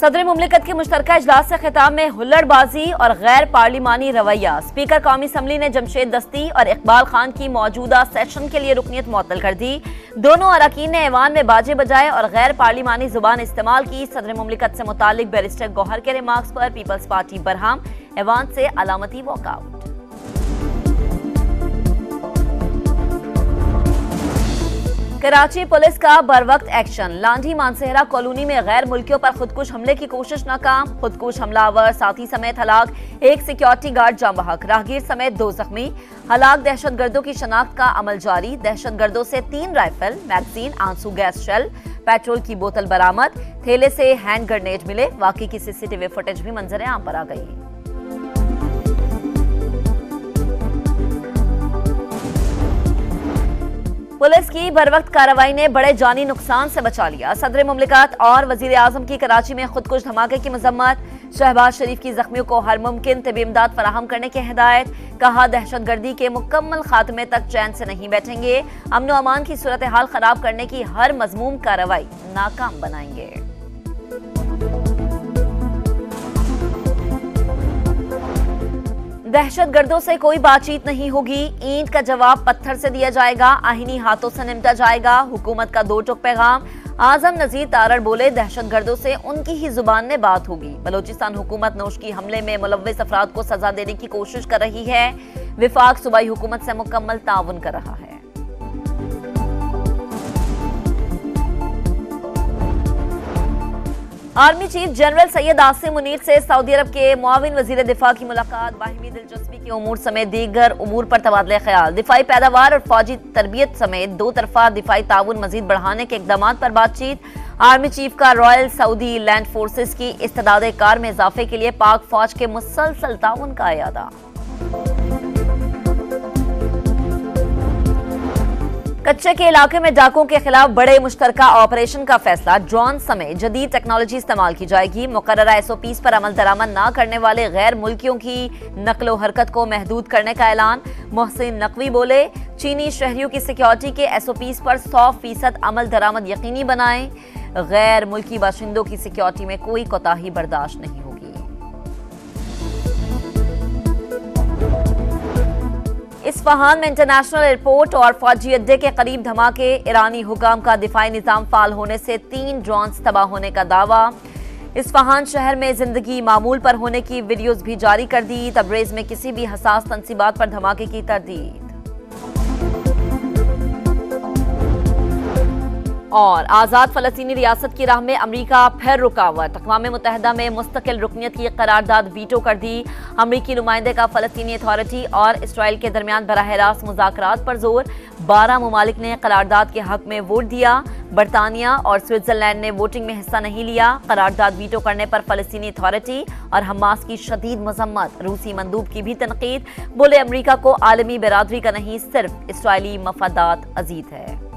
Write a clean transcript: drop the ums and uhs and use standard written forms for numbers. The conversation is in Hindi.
सदर मुमलिकत के मुश्तरका इजलास से खिताब में हुल्लड़बाजी और गैर पार्लिमानी रवैया। स्पीकर कौमी असम्बली ने जमशेद दस्ती और इकबाल खान की मौजूदा सेशन के लिए रुकनीत मुअत्तल कर दी। दोनों अरकान ने ऐवान में बाजे बजाए और गैर पार्लिमानी जुबान इस्तेमाल की। सदर मुमलिकत से मुतालिक बैरिस्टर गौहर के रिमार्क्स पर पीपल्स पार्टी बरहम, ऐवान से अलामती वॉकआउट। कराची पुलिस का बरवक्त एक्शन। लांढी मानसेहरा कॉलोनी में गैर मुल्कियों पर खुदकुश हमले की कोशिश नाकाम। खुदकुश हमलावर साथी समेत हलाक, एक सिक्योरिटी गार्ड जाम बहक, राहगीर समेत 2 जख्मी। हलाक दहशतगर्दों की शनाख्त का अमल जारी। दहशतगर्दों से 3 राइफल, मैगजीन, आंसू गैस शेल, पेट्रोल की बोतल बरामद। थैले से हैंड ग्रेनेड मिले। वाकई की सीसीटीवी फुटेज भी मंजर आम पर आ गई। पुलिस की बरवक्त कार्रवाई ने बड़े जानी नुकसान से बचा लिया। सदर मुमलिकत और वजीर आजम की कराची में खुदकुश धमाके की मजम्मत। शहबाज शरीफ की जख्मियों को हर मुमकिन तिबी इमदाद फराहम करने की हिदायत। कहा, दहशतगर्दी के मुकम्मल खात्मे तक चैन से नहीं बैठेंगे। अमन व अमान की सूरत हाल खराब करने की हर मजमूम कार्रवाई नाकाम बनाएंगे। दहशतगर्दों से कोई बातचीत नहीं होगी। ईंट का जवाब पत्थर से दिया जाएगा। आहिनी हाथों से निपटा जाएगा। हुकूमत का 2 टुक पैगाम। आजम नजीर तारड़ बोले, दहशतगर्दों से उनकी ही जुबान में बात होगी। बलोचिस्तान हुकूमत नौशकी हमले में मुलव्विस अफराद को सजा देने की कोशिश कर रही है। विफाक सूबाई हुकूमत से मुकम्मल ताउन कर रहा है। Army chief general Syed Asim Munir से सऊदी अरब के मुआविन वजीर दिफा की मुलाकात। बाहिमी दिलचस्पी के उमूर समेत दीगर उमूर पर तबादले ख्याल। दिफाई पैदावार और फौजी तरबियत समेत 2 तरफा दिफाई ताउन मजीद बढ़ाने के इकदाम पर बातचीत। आर्मी चीफ का रॉयल सऊदी लैंड फोर्सेस की इस्तेदाद कार में इजाफे के लिए पाक फौज के मुसलसल ताउन का इरादा। कच्चे के इलाके में डाकों के खिलाफ बड़े मुश्तरका ऑपरेशन का फैसला। ड्रोन समेत जदीद टेक्नोलॉजी इस्तेमाल की जाएगी। मुकर्ररा SOPs पर अमल दरामद न करने वाले गैर मुल्कियों की नकलो हरकत को महदूद करने का ऐलान। मोहसिन नकवी बोले, चीनी शहरियों की सिक्योरिटी के SOPs पर 100% अमल दरामद यकीनी बनाएं। गैर मुल्की बाशिंदों की सिक्योरिटी में कोई कोताही बर्दाश्त नहीं होगी। इस्फहान में इंटरनेशनल एयरपोर्ट और फौजी अड्डे के करीब धमाके। ईरानी हुकाम का दिफाई निजाम फाल होने से 3 ड्रोन्स तबाह होने का दावा। इस्फहान शहर में जिंदगी मामूल पर होने की वीडियोस भी जारी कर दी। तबरेज में किसी भी हसास तंसीबात पर धमाके की तरदीद। और आज़ाद फ़लस्तीनी रियासत की राह में अमरीका फिर रुकावट। अक़वाम मुत्तहिदा में मुस्तकिल रुकनियत की करारदाद वीटो कर दी। अमरीकी नुमाइंदे का फ़लस्तीनी अथॉरिटी और इसराइल के दरमियान बराह रास्त मुज़ाकरात पर जोर। 12 ममालिक ने करारदाद के हक में वोट दिया। बरतानिया और स्विट्जरलैंड ने वोटिंग में हिस्सा नहीं लिया। करारदाद वीटो करने पर फ़लस्तीनी अथॉरिटी और हमास की शदीद मजम्मत। रूसी मंदूब की भी तनकीद। बोले, अमरीका को आलमी बिरादरी का नहीं, सिर्फ इसराइली मफादात अजीज है।